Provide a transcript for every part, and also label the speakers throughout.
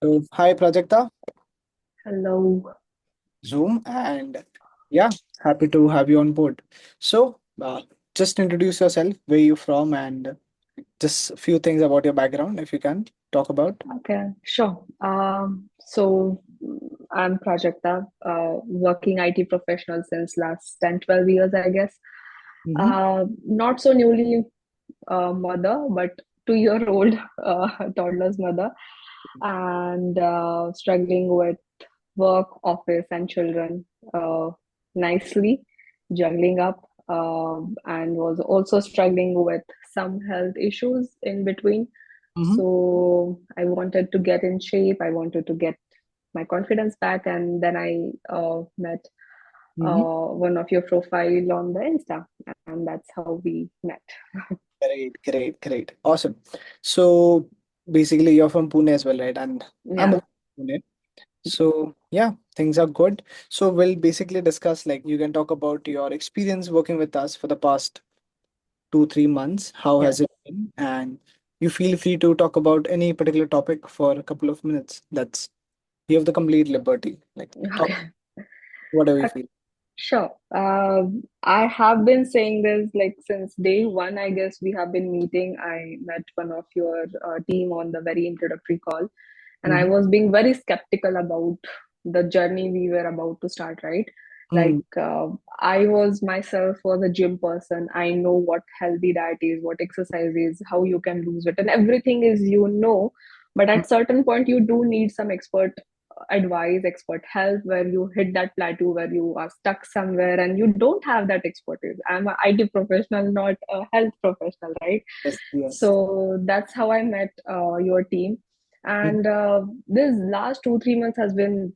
Speaker 1: So, hi Prajakta,
Speaker 2: Hello.
Speaker 1: Zoom, and yeah, happy to have you on board. So, just introduce yourself, where you from, and just a few things about your background, if you can talk about.
Speaker 2: Okay, sure. I'm Prajakta, working IT professional since last 10, 12 years, I guess.
Speaker 1: Mm-hmm.
Speaker 2: Not so newly mother, but 2-year-old toddler's mother, and struggling with work, office, and children uh, nicely, juggling up, and was also struggling with some health issues in between.
Speaker 1: Mm-hmm.
Speaker 2: So I wanted to get in shape. I wanted to get my confidence back, and then I met
Speaker 1: Mm-hmm.
Speaker 2: one of your profile on the Insta, and that's how we met.
Speaker 1: Great, great, great, awesome. So, basically, you're from Pune as well, right? And I'm
Speaker 2: Yeah.
Speaker 1: also from Pune. So, yeah, things are good. So, we'll basically discuss like you can talk about your experience working with us for the past 2, 3 months. How
Speaker 2: Yeah.
Speaker 1: has it been? And you feel free to talk about any particular topic for a couple of minutes. That's you have the complete liberty. Like talk
Speaker 2: Okay.
Speaker 1: whatever you feel.
Speaker 2: Sure. I have been saying this like since day one, I guess we have been meeting. I met one of your team on the very introductory call, and I
Speaker 1: Mm-hmm.
Speaker 2: was being very skeptical about the journey we were about to start, right?
Speaker 1: Mm-hmm.
Speaker 2: I was myself was a gym person. I know what healthy diet is, what exercise is, how you can lose it, and everything is but at certain point you do need some expert advice, expert help, where you hit that plateau where you are stuck somewhere and you don't have that expertise. I'm an IT professional, not a health professional, right?
Speaker 1: Yes, yes.
Speaker 2: So that's how I met your team.
Speaker 1: Mm-hmm.
Speaker 2: And this last 2, 3 months has been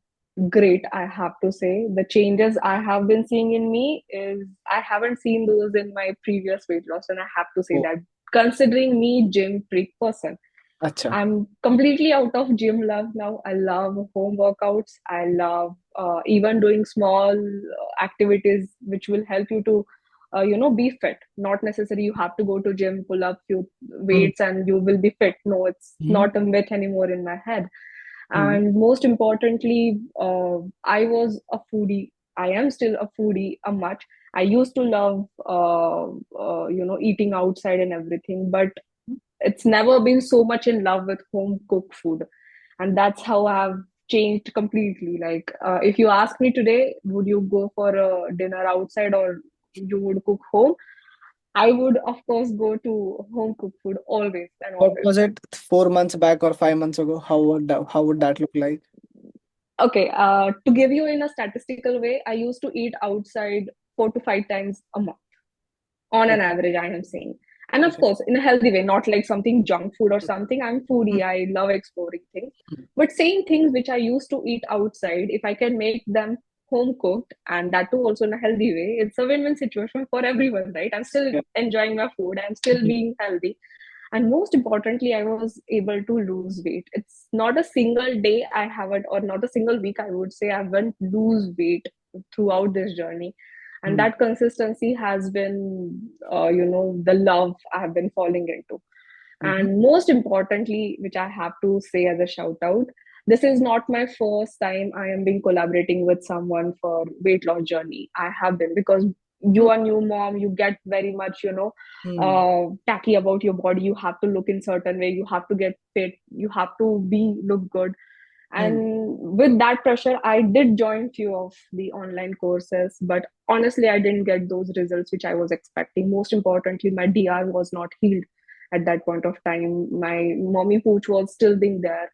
Speaker 2: great, I have to say. The changes I have been seeing in me is I haven't seen those in my previous weight loss, and I have to say
Speaker 1: Oh,
Speaker 2: that considering me gym freak person,
Speaker 1: acha.
Speaker 2: I'm completely out of gym love now. I love home workouts. I love even doing small activities which will help you to, be fit. Not necessarily you have to go to gym, pull up few weights, and you will be fit. No, it's
Speaker 1: Mm-hmm.
Speaker 2: not a myth anymore in my head.
Speaker 1: Mm-hmm.
Speaker 2: And most importantly, I was a foodie. I am still a foodie, a much. I used to love, eating outside and everything, but it's never been so much in love with home cooked food, and that's how I've changed completely. Like, if you ask me today, would you go for a dinner outside or you would cook home, I would of course go to home cooked food always and
Speaker 1: What
Speaker 2: always.
Speaker 1: was it 4 months back or 5 months ago? How would that look like?
Speaker 2: Okay, to give you in a statistical way, I used to eat outside 4 to 5 times a month on an
Speaker 1: Okay.
Speaker 2: average, I am saying. And of
Speaker 1: Okay.
Speaker 2: course, in a healthy way, not like something junk food or something. I'm foodie, I love exploring things. But same things which I used to eat outside, if I can make them home cooked, and that too also in a healthy way, it's a win-win situation for everyone, right? I'm still
Speaker 1: Yeah.
Speaker 2: enjoying my food, I'm still
Speaker 1: Mhm.
Speaker 2: being healthy. And most importantly, I was able to lose weight. It's not a single day I haven't, or not a single week, I would say, I haven't lose weight throughout this journey. And
Speaker 1: Mm.
Speaker 2: that consistency has been, the love I have been falling into.
Speaker 1: Mhm.
Speaker 2: And most importantly, which I have to say as a shout out, this is not my first time I am being collaborating with someone for weight loss journey. I have been, because you
Speaker 1: Mm.
Speaker 2: are new mom, you get very much,
Speaker 1: Mm.
Speaker 2: tacky about your body. You have to look in certain way. You have to get fit. You have to be look good.
Speaker 1: Mm.
Speaker 2: And with that pressure, I did join few of the online courses, but honestly, I didn't get those results which I was expecting. Most importantly, my DR was not healed at that point of time. My mommy Pooch was still being there.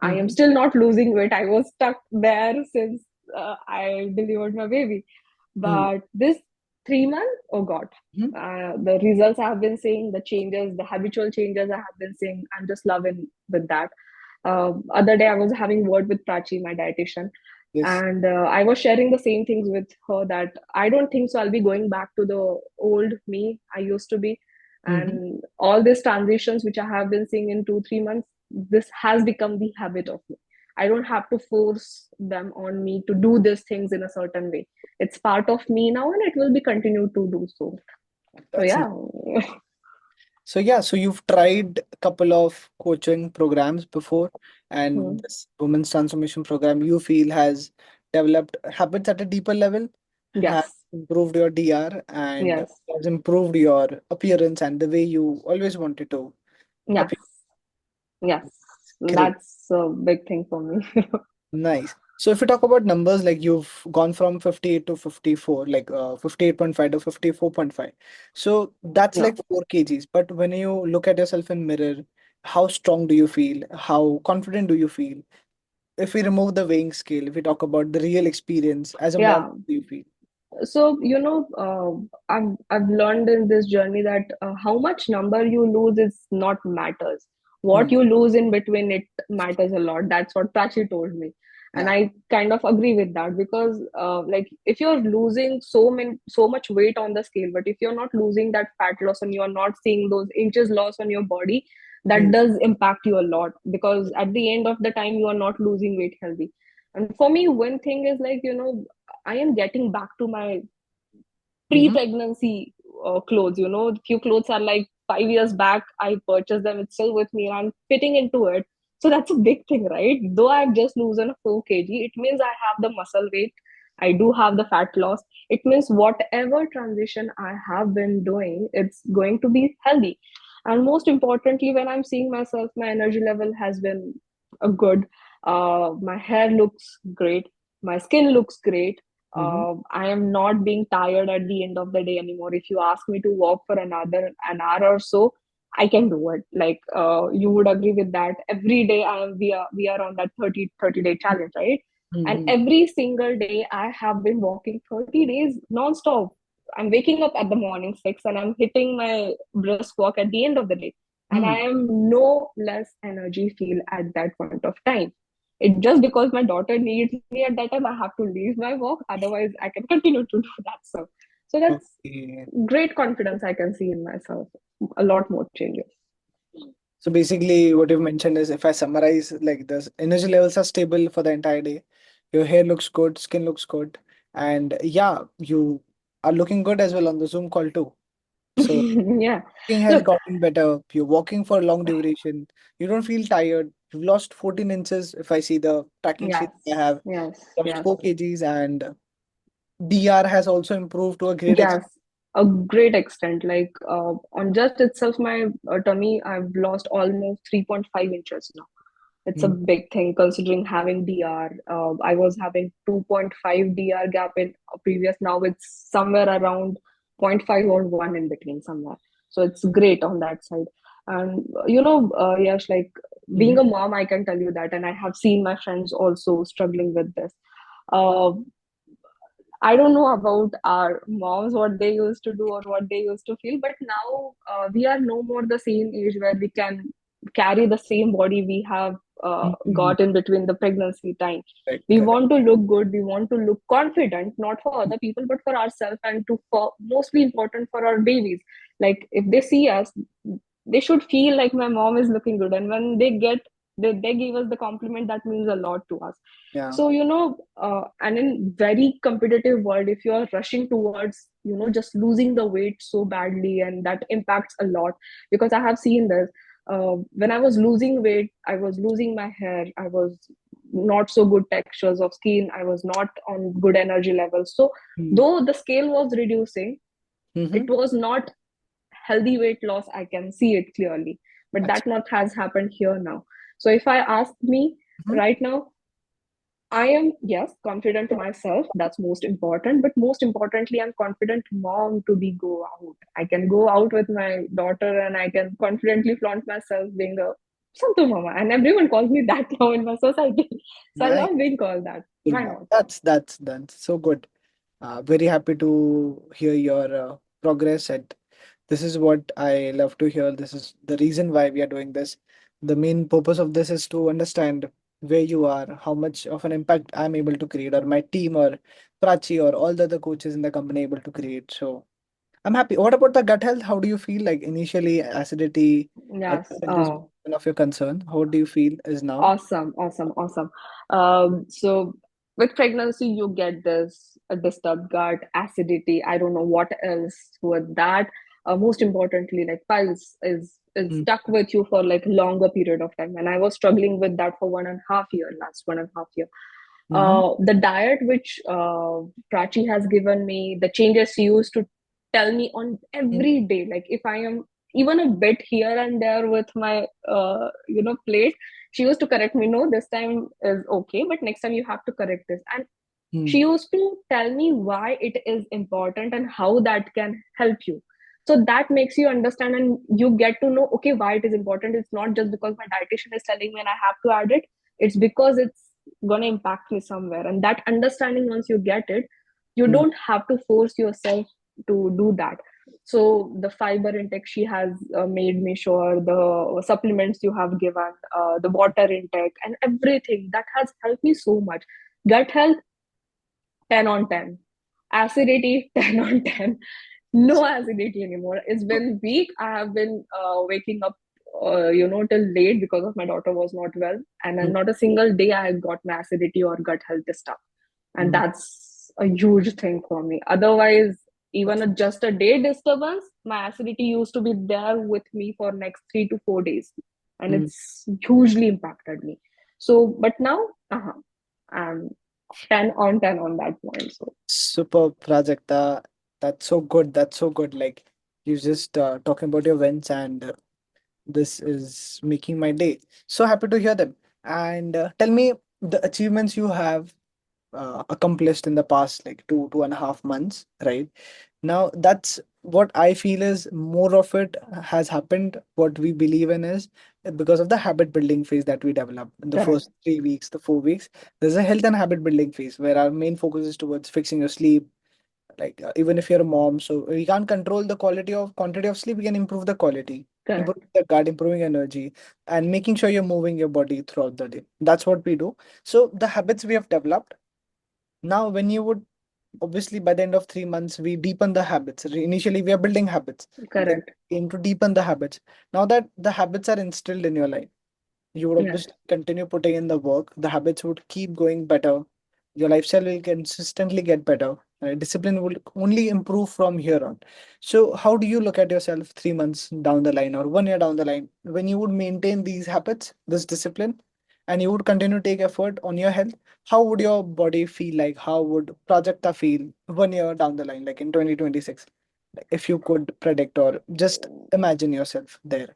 Speaker 2: I am
Speaker 1: Mhm.
Speaker 2: still not losing weight. I was stuck there since I delivered my baby.
Speaker 1: Mm.
Speaker 2: But this 3 months, oh God,
Speaker 1: Mhm.
Speaker 2: the results I have been seeing, the changes, the habitual changes I have been seeing, I'm just loving with that. Other day I was having word with Prachi, my dietitian,
Speaker 1: Yes.
Speaker 2: and I was sharing the same things with her, that I don't think so I'll be going back to the old me I used to be.
Speaker 1: Mhm.
Speaker 2: And all these transitions which I have been seeing in 2 3 months, this has become the habit of me. I don't have to force them on me to do these things in a certain way. It's part of me now, and it will be continued to do so. So
Speaker 1: That's
Speaker 2: yeah.
Speaker 1: So yeah, so you've tried a couple of coaching programs before, and
Speaker 2: Hmm.
Speaker 1: this women's transformation program you feel has developed habits at a deeper level, has
Speaker 2: Yes,
Speaker 1: improved your DR, and
Speaker 2: yes,
Speaker 1: has improved your appearance and the way you always wanted to
Speaker 2: yes,
Speaker 1: appear.
Speaker 2: yes.
Speaker 1: Great.
Speaker 2: That's a big thing for me.
Speaker 1: Nice. So if you talk about numbers, like you've gone from 58 to 54, like 58.5 to 54.5. So that's
Speaker 2: Yeah.
Speaker 1: like 4 kgs. But when you look at yourself in mirror, how strong do you feel? How confident do you feel? If we remove the weighing scale, if we talk about the real experience as a mom,
Speaker 2: Yeah.
Speaker 1: do you feel?
Speaker 2: So, I've learned in this journey that how much number you lose is not matters. What
Speaker 1: Hmm.
Speaker 2: you lose in between, it matters a lot. That's what Prachi told me, and
Speaker 1: Yeah.
Speaker 2: I kind of agree with that because, like, if you're losing so much weight on the scale, but if you're not losing that fat loss and you're not seeing those inches loss on your body, that
Speaker 1: Hmm.
Speaker 2: does impact you a lot because at the end of the time, you are not losing weight healthy. And for me, one thing is like, I am getting back to my
Speaker 1: Mm-hmm.
Speaker 2: pre-pregnancy clothes. Few clothes are like 5 years back. I purchased them. It's still with me, and I'm fitting into it. So that's a big thing, right? Though I've just loosened a 4 kg, it means I have the muscle weight. I do have the fat loss. It means whatever transition I have been doing, it's going to be healthy. And most importantly, when I'm seeing myself, my energy level has been a good. My hair looks great. My skin looks great.
Speaker 1: Mm-hmm.
Speaker 2: I am not being tired at the end of the day anymore. If you ask me to walk for an hour or so, I can do it. Like you would agree with that. Every day we are on that 30 day challenge, right? And
Speaker 1: Mm-hmm.
Speaker 2: every single day I have been walking 30 days non-stop. I'm waking up at the morning 6 and I'm hitting my brisk walk at the end of the day. And I
Speaker 1: Hmm.
Speaker 2: am no less energy feel at that point of time. It just because my daughter needs me at that time, I have to leave my work. Otherwise, I can continue to do that. So that's
Speaker 1: Okay.
Speaker 2: great confidence I can see in myself. A lot more changes.
Speaker 1: So basically, what you've mentioned is if I summarize, like the energy levels are stable for the entire day, your hair looks good, skin looks good, and yeah, you are looking good as well on the Zoom call too. So
Speaker 2: Yeah.
Speaker 1: walking has
Speaker 2: Look,
Speaker 1: gotten better. You're walking for a long duration. You don't feel tired. You've lost 14 inches. If I see the tracking sheet,
Speaker 2: yes,
Speaker 1: I have
Speaker 2: yes,
Speaker 1: lost
Speaker 2: yes.
Speaker 1: 4 kgs, and DR has also improved to a great extent.
Speaker 2: Yes, a great extent. Like on just itself, my tummy, I've lost almost 3.5 inches now. It's a
Speaker 1: Mm,
Speaker 2: big thing considering having DR. I was having 2.5 DR gap in a previous. Now it's somewhere around zero point 0.5 or 1 in between somewhere. So it's great on that side. And Yash, like being
Speaker 1: mhm,
Speaker 2: a mom, I can tell you that, and I have seen my friends also struggling with this. Uh, I don't know about our moms, what they used to do or what they used to feel, but now we are no more the same age where we can carry the same body we have
Speaker 1: mhm.
Speaker 2: got in between the pregnancy time.
Speaker 1: Correct,
Speaker 2: We
Speaker 1: correct.
Speaker 2: want to look good, we want to look confident, not for other people, but for ourselves and to for mostly important for our babies. Like if they see us, they should feel like my mom is looking good. And when they give us the compliment, that means a lot to us.
Speaker 1: Yeah.
Speaker 2: So and in very competitive world, if you are rushing towards just losing the weight so badly, and that impacts a lot because I have seen this. When I was losing weight, I was losing my hair, I was not so good textures of skin, I was not on good energy levels. So though the scale was reducing,
Speaker 1: Mm-hmm.
Speaker 2: it was not healthy weight loss. I can see it clearly, but that not has happened here now. So if I ask me right now, I am, yes, confident myself. That's most important. But most importantly, I'm confident mom to be go out. I can go out with my daughter and I can confidently flaunt myself being a Santu Mama. And everyone calls me that now in my society. So I
Speaker 1: Nice.
Speaker 2: love being called that.
Speaker 1: Good
Speaker 2: Why
Speaker 1: one.
Speaker 2: not?
Speaker 1: That's so good. Very happy to hear your progress. And this is what I love to hear. This is the reason why we are doing this. The main purpose of this is to understand where you are, how much of an impact I'm able to create, or my team, or Prachi, or all the other coaches in the company able to create. So I'm happy. What about the gut health? How do you feel? Like initially, acidity,
Speaker 2: Yes.
Speaker 1: is one of your concern. How do you feel is now?
Speaker 2: Awesome, awesome, awesome. So with pregnancy, you get this disturbed gut, acidity. I don't know what else with that. most importantly, like piles is
Speaker 1: Mm.
Speaker 2: stuck with you for like longer period of time. And I was struggling with that for 1.5 year, last 1.5 year.
Speaker 1: Mm-hmm.
Speaker 2: The diet which Prachi has given me, the changes she used to tell me on every day, like if I am even a bit here and there with my plate, she used to correct me. No, this time is okay, but next time you have to correct this. And
Speaker 1: Mm.
Speaker 2: she used to tell me why it is important and how that can help you. So that makes you understand and you get to know, okay, why it is important. It's not just because my dietitian is telling me and I have to add it. It's because it's going to impact me somewhere. And that understanding, once you get it, you
Speaker 1: Mm.
Speaker 2: don't have to force yourself to do that. So the fiber intake she has made me sure, the supplements you have given, the water intake and everything, that has helped me so much. Gut health, 10 on 10. Acidity, 10 on 10. No acidity anymore. It's been week. I have been waking up, till late because of my daughter was not well. And then
Speaker 1: Mm.
Speaker 2: not a single day I got my acidity or gut health stuff. And
Speaker 1: Mm.
Speaker 2: that's a huge thing for me. Otherwise, even just a day disturbance, my acidity used to be there with me for next 3 to 4 days. And
Speaker 1: Mm.
Speaker 2: it's hugely impacted me. So, but now, I'm 10 on 10 on that point. So,
Speaker 1: Super, Prajakta. That's so good. That's so good. Like you just talking about your wins, and this is making my day. So happy to hear them. And tell me the achievements you have accomplished in the past like 2.5 months, right? Now that's what I feel is more of it has happened. What we believe in is because of the habit building phase that we develop in the
Speaker 2: correct,
Speaker 1: first 3 weeks, the 4 weeks. There's a health and habit building phase where our main focus is towards fixing your sleep. Like even if you're a mom, so we can't control the quality of quantity of sleep, we can improve the quality,
Speaker 2: correct,
Speaker 1: improving the gut, improving energy, and making sure you're moving your body throughout the day. That's what we do. So the habits we have developed now, when you would obviously by the end of 3 months, we deepen the habits. Initially, we are building habits, then
Speaker 2: correct.
Speaker 1: we aim to deepen the habits. Now that the habits are instilled in your life, you would
Speaker 2: Yes.
Speaker 1: obviously continue putting in the work. The habits would keep going better. Your lifestyle will consistently get better. Discipline will only improve from here on. So, how do you look at yourself 3 months down the line or 1 year down the line when you would maintain these habits, this discipline, and you would continue to take effort on your health? How would your body feel like? How would Prajakta feel 1 year down the line, like in 2026? Like if you could predict or just imagine yourself there.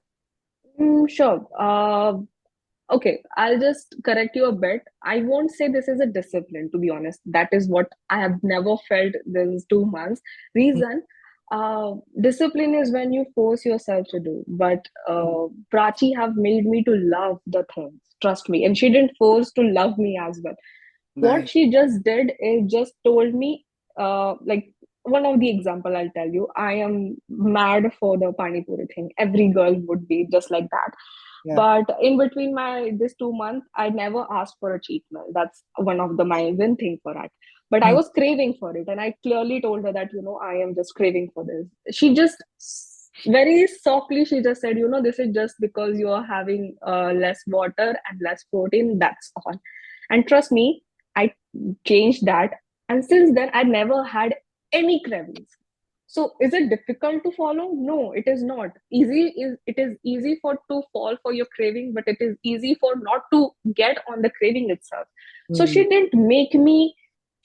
Speaker 2: Sure. Okay, I'll just correct you a bit. I won't say this is a discipline, to be honest. That is what I have never felt these 2 months.
Speaker 1: Mm.
Speaker 2: Reason, discipline is when you force yourself to do. But Prachi have made me to love the things. Trust me. And she didn't force to love me as well. What
Speaker 1: Nice.
Speaker 2: she just did is just told me, like one of the example I'll tell you. I am mad for the pani puri thing. Every girl would be just like that.
Speaker 1: Yeah.
Speaker 2: But in between my this 2 months, I never asked for a cheat meal. That's one of the my win thing for that. But I
Speaker 1: Mm.
Speaker 2: was craving for it, and I clearly told her that I am just craving for this. She just very softly she just said, this is just because you are having less water and less protein. That's all. And trust me, I changed that, and since then I never had any cravings. So is it difficult to follow? No, it is not. It is easy for to fall for your craving, but it is easy for not to get on the craving itself. So
Speaker 1: Mm.
Speaker 2: she didn't make me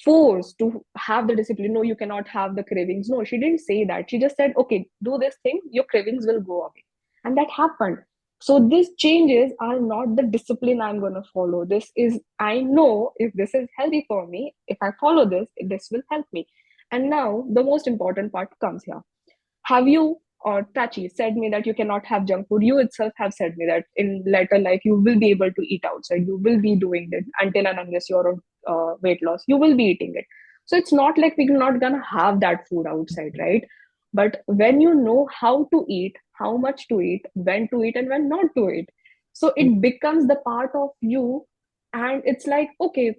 Speaker 2: force to have the discipline. No, you cannot have the cravings. No, she didn't say that. She just said, okay, do this thing, your cravings will go away. And that happened. So these changes are not the discipline I'm going to follow. This is, I know if this is healthy for me, if I follow this will help me. And now the most important part comes here. Have you or Tachi said me that you cannot have junk food? You itself have said me that in later life you will be able to eat outside. You will be doing it until and unless you're on weight loss. You will be eating it. So it's not like we're not gonna have that food outside, right? But when you know how to eat, how much to eat, and when not to eat, so
Speaker 1: Mm.
Speaker 2: it becomes the part of you, and it's like okay,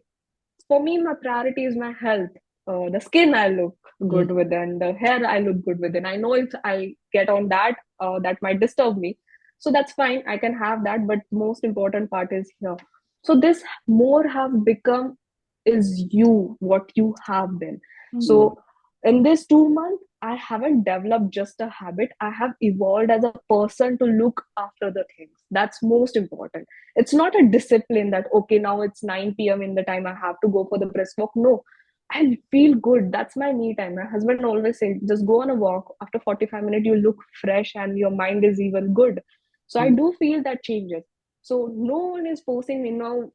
Speaker 2: for me, my priority is my health. The skin I look
Speaker 1: Mm.
Speaker 2: good within, the hair I look good within. I know if I get on that, that might disturb me. So that's fine. I can have that. But most important part is here. So this more have become is you, what you have been.
Speaker 1: Mm.
Speaker 2: So In this 2 months, I haven't developed just a habit. I have evolved as a person to look after the things. That's most important. It's not a discipline that, okay, now it's 9 p.m. in the time I have to go for the brisk walk. No, I feel good. That's my me time. My husband always says, just go on a walk. After 45 minutes, you look fresh and your mind is even good. So I
Speaker 1: Mm,
Speaker 2: do feel that changes. So no one is forcing me now,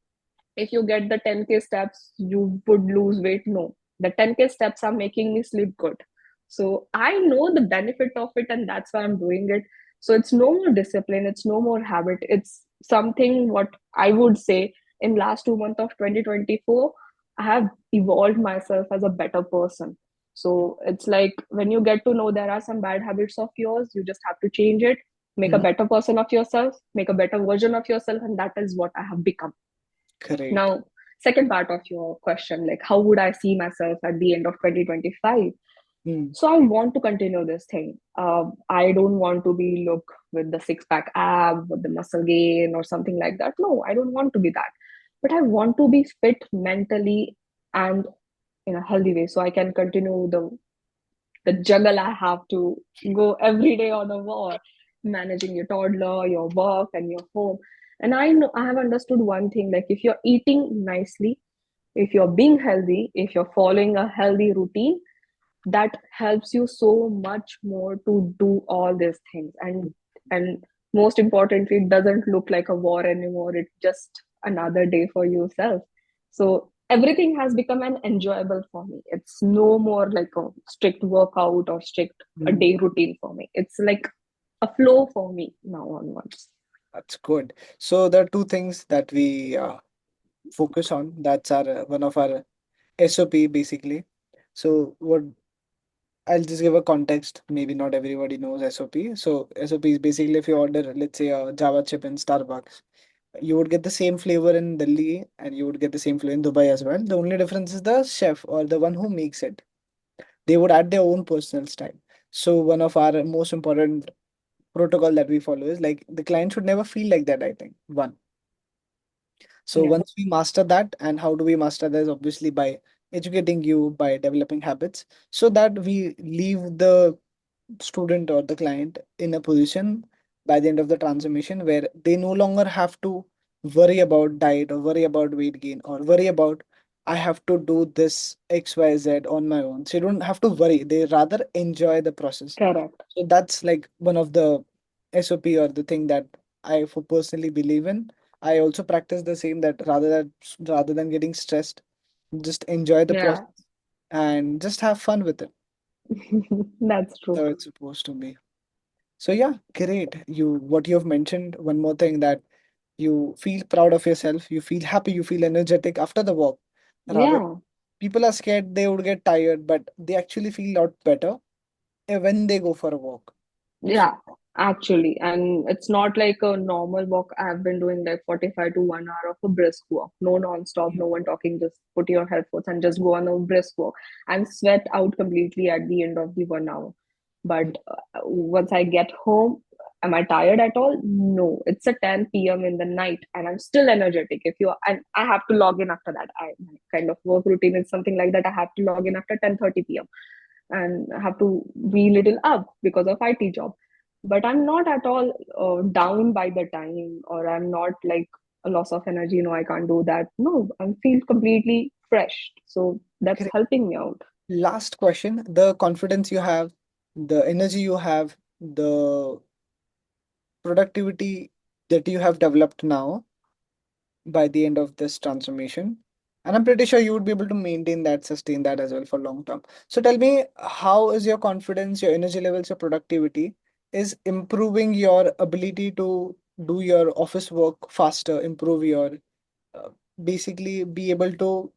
Speaker 2: if you get the 10K steps, you would lose weight. No, the 10K steps are making me sleep good. So I know the benefit of it, and that's why I'm doing it. So it's no more discipline, it's no more habit. It's something what I would say in last 2 months of 2024, I have evolved myself as a better person. So it's like when you get to know there are some bad habits of yours, you just have to change it, make a
Speaker 1: mm,
Speaker 2: better person of yourself, make a better version of yourself, and that is what I have become.
Speaker 1: great.
Speaker 2: Now, second part of your question, like how would I see myself at the end of 2025?
Speaker 1: Mm,
Speaker 2: So I want to continue this thing. I don't want to be look with the six pack ab, with the muscle gain or something like that. No, I don't want to be that. But I want to be fit mentally and in a healthy way, so I can continue the juggle I have to go every day on a war, managing your toddler, your work, and your home. And I know I have understood one thing, like if you're eating nicely, if you're being healthy, if you're following a healthy routine, that helps you so much more to do all these things. And most importantly, it doesn't look like a war anymore. It's just another day for yourself. So everything has become an enjoyable for me. It's no more like a strict workout or strict a
Speaker 1: mm.
Speaker 2: day routine for me. It's like a flow for me now onwards.
Speaker 1: That's good. So there are two things that we focus on. That's our one of our SOP basically. So what I'll just give a context. Maybe not everybody knows SOP. So SOP is basically if you order, let's say, a Java chip in Starbucks, you would get the same flavor in Delhi and you would get the same flavor in Dubai as well. The only difference is the chef or the one who makes it. They would add their own personal style. So one of our most important protocol that we follow is like the client should never feel like that, I think. One. So
Speaker 2: Yeah,
Speaker 1: once we master that, and how do we master that is obviously by educating you, by developing habits, so that we leave the student or the client in a position by the end of the transformation where they no longer have to worry about diet or worry about weight gain or worry about I have to do this XYZ on my own. So you don't have to worry. They rather enjoy the process.
Speaker 2: correct.
Speaker 1: So that's like one of the SOP or the thing that I personally believe in. I also practice the same that rather than getting stressed, just enjoy the process
Speaker 2: Yeah,
Speaker 1: and just have fun with it.
Speaker 2: that's true.
Speaker 1: So it's supposed to be. So yeah, great. What you have mentioned, one more thing that you feel proud of yourself, you feel happy, you feel energetic after the walk. Rather,
Speaker 2: Yeah,
Speaker 1: people are scared they would get tired, but they actually feel a lot better when they go for a walk. So
Speaker 2: yeah, actually. And it's not like a normal walk. I've been doing like 45 to 1 hour of a brisk walk. No non-stop, no one talking, just put your headphones and just go on a brisk walk and sweat out completely at the end of the 1 hour. But
Speaker 1: mm,
Speaker 2: once I get home, am I tired at all? No. It's a 10 p.m. in the night and I'm still energetic. If you and I have to log in after that. My kind of work routine is something like that. I have to log in after 10:30 p.m. and have to be little up because of IT job. But I'm not at all down by the time, or I'm not like a loss of energy. No, I can't do that. No, I feel completely fresh. So that's
Speaker 1: great.
Speaker 2: helping me out.
Speaker 1: Last question, the confidence you have, the energy you have, the productivity that you have developed now by the end of this transformation. And I'm pretty sure you would be able to maintain that, sustain that as well for long term. So tell me, how is your confidence, your energy levels, your productivity is improving your ability to do your office work faster, improve your uh, basically be able to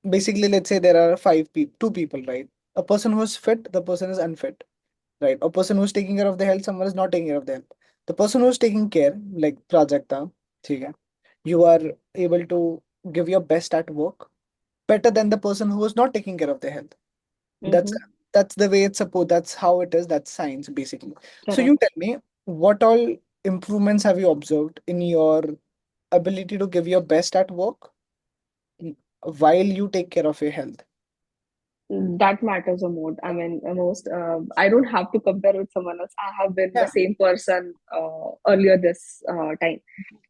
Speaker 1: basically let's say there are two people, right? A person who's fit, the person is unfit, right? A person who's taking care of the health, someone is not taking care of the health. The person who's taking care, like Prajakta, ठीक है, you are able to give your best at work better than the person who is not taking care of their health. That's
Speaker 2: Mm-hmm.
Speaker 1: that's the way it's supposed. That's how it is. That's science basically. So you
Speaker 2: Correct.
Speaker 1: tell me, what all improvements have you observed in your ability to give your best at work while you take care of your health?
Speaker 2: That matters the most. I mean, the most. I don't have to compare with someone else. I have been the
Speaker 1: Yeah.
Speaker 2: same person earlier this time.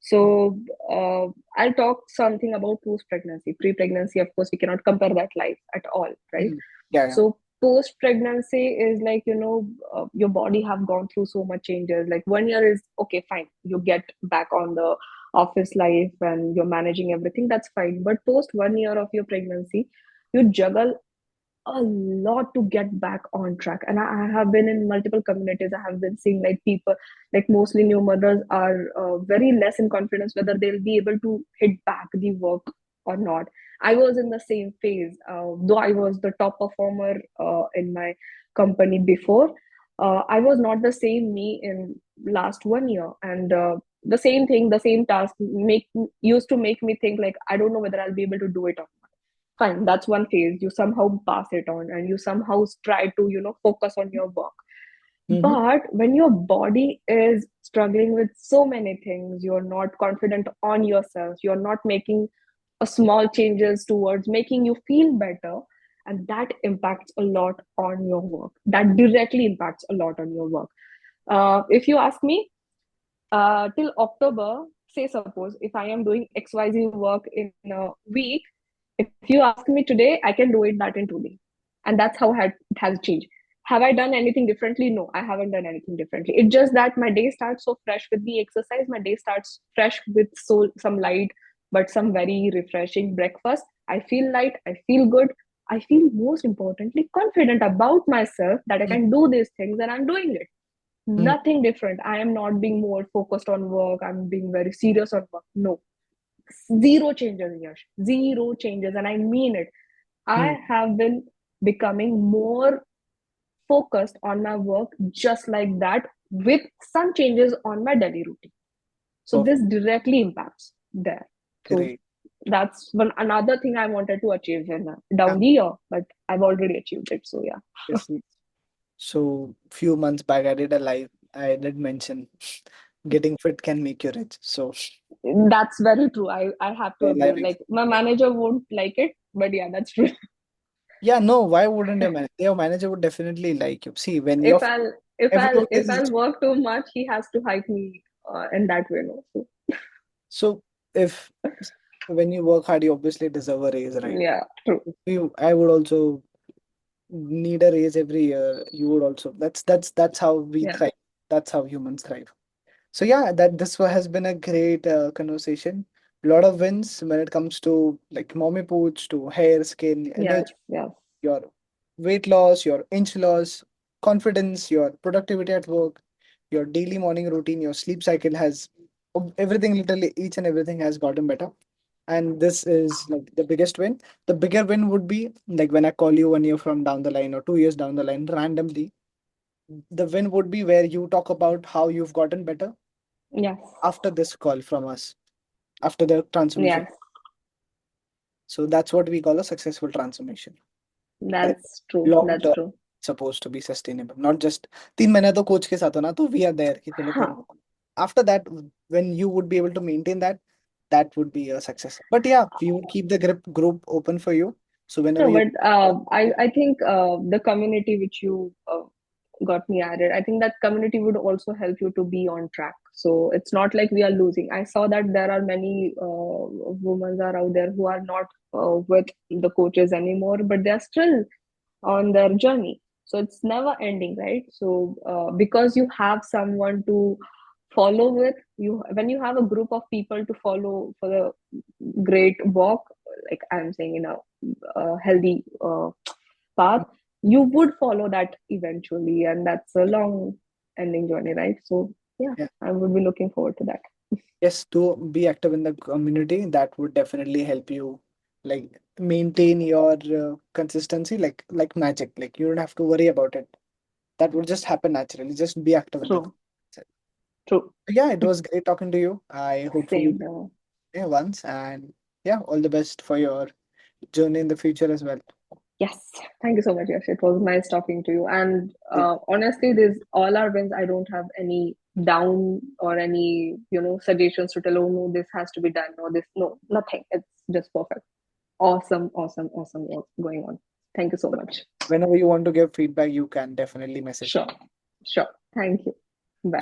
Speaker 2: So I'll talk something about post-pregnancy. Pre-pregnancy, of course, we cannot compare that life at all, right?
Speaker 1: Mm. Yeah, yeah.
Speaker 2: So post-pregnancy is like, your body have gone through so much changes. Like 1 year is okay, fine. You get back on the office life and you're managing everything. That's fine. But post 1 year of your pregnancy, you juggle a lot to get back on track. And I have been in multiple communities. I have been seeing like people, like mostly new mothers, are very less in confidence whether they'll be able to hit back the work or not. I was in the same phase, though I was the top performer in my company before. I was not the same me in last 1 year, and the same thing, the same task make used to make me think like I don't know whether I'll be able to do it or fine. That's one phase. You somehow pass it on and you somehow try to focus on your work.
Speaker 1: Mm-hmm.
Speaker 2: But when your body is struggling with so many things, you're not confident on yourself, you're not making a small changes towards making you feel better, and that impacts a lot on your work. That directly impacts a lot on your work. If you ask me, till October, say suppose if I am doing XYZ work in a week, if you ask me today, I can do it that in 2 days. And that's how it has changed. Have I done anything differently? No, I haven't done anything differently. It's just that my day starts so fresh with the exercise. My day starts fresh with some light, but some very refreshing breakfast. I feel light, I feel good. I feel most importantly confident about myself that I can do these things and I'm doing it.
Speaker 1: Mm-hmm.
Speaker 2: Nothing different. I am not being more focused on work. I'm being very serious on work. No, zero changes, Yash. Zero changes. And I mean it. I have been becoming more focused on my work just like that with some changes on my daily routine. So this
Speaker 1: Perfect.
Speaker 2: directly impacts there. So
Speaker 1: Great.
Speaker 2: that's one another thing I wanted to achieve in
Speaker 1: Yeah.
Speaker 2: down the year, but I've already achieved it. So yeah,
Speaker 1: Yes. So few months back, I did a live. I did mention getting fit can make you rich. So
Speaker 2: that's very true. I have to
Speaker 1: a
Speaker 2: agree.
Speaker 1: live
Speaker 2: Like
Speaker 1: example.
Speaker 2: my manager won't like it, but yeah, that's true.
Speaker 1: Yeah, no, why wouldn't your manager? Your manager would definitely like you. See, when you're
Speaker 2: if
Speaker 1: fit,
Speaker 2: I'll if I'll
Speaker 1: everyone
Speaker 2: if
Speaker 1: is
Speaker 2: I'll work too much, he has to hike me in that way. No, so
Speaker 1: so if when you work hard, you obviously deserve a raise, right?
Speaker 2: yeah, true.
Speaker 1: I would also need a raise every year. You would also. That's how we
Speaker 2: Yeah,
Speaker 1: thrive. That's how humans thrive. So yeah, that has been a great conversation. A lot of wins when it comes to like mommy pooch to hair, skin,
Speaker 2: yes,
Speaker 1: energy,
Speaker 2: yes,
Speaker 1: your weight loss, your inch loss, confidence, your productivity at work, your daily morning routine, your sleep cycle has everything, literally each and everything has gotten better. And this is like the biggest win. The bigger win would be like when I call you 1 year from down the line or 2 years down the line randomly. The win would be where you talk about how you've gotten better
Speaker 2: yes,
Speaker 1: after this call from us, after the transformation.
Speaker 2: yes.
Speaker 1: So that's what we call a successful transformation. That
Speaker 2: That's true.
Speaker 1: long
Speaker 2: That's
Speaker 1: term
Speaker 2: true.
Speaker 1: supposed to be sustainable, not just 3 महीने तो coach के साथ हो ना तो we are there कि चलो करो.
Speaker 2: Huh.
Speaker 1: After that, when you would be able to maintain that, that would be a success. But yeah, we would keep the group open for you. So whenever
Speaker 2: No,
Speaker 1: you
Speaker 2: but I think the community which you got me added, I think that community would also help you to be on track. So it's not like we are losing. I saw that there are many women are out there who are not with the coaches anymore, but they are still on their journey. So it's never ending, right? So because you have someone to follow with, you when you have a group of people to follow for the great walk, like I'm saying in a healthy path, you would follow that eventually, and that's a long ending journey, right? So yeah,
Speaker 1: yeah,
Speaker 2: I would be looking forward to that.
Speaker 1: yes, to be active in the community, that would definitely help you like maintain your consistency like magic. Like you don't have to worry about it. That would just happen naturally. Just be active in the
Speaker 2: True,
Speaker 1: community.
Speaker 2: true.
Speaker 1: Yeah, it was great talking to you. I hopefully
Speaker 2: Same here.
Speaker 1: yeah, once and yeah, all the best for your journey in the future as well.
Speaker 2: Yes, thank you so much, Yash. It was nice talking to you. And
Speaker 1: Yeah.
Speaker 2: honestly, this all our wins. I don't have any down or any suggestions to tell. Oh no, this has to be done. Or this no, nothing. It's just perfect. Awesome, awesome, awesome work going on. Thank you so much.
Speaker 1: Whenever you want to give feedback, you can definitely message
Speaker 2: Sure.
Speaker 1: me.
Speaker 2: Sure. Thank you. Bye.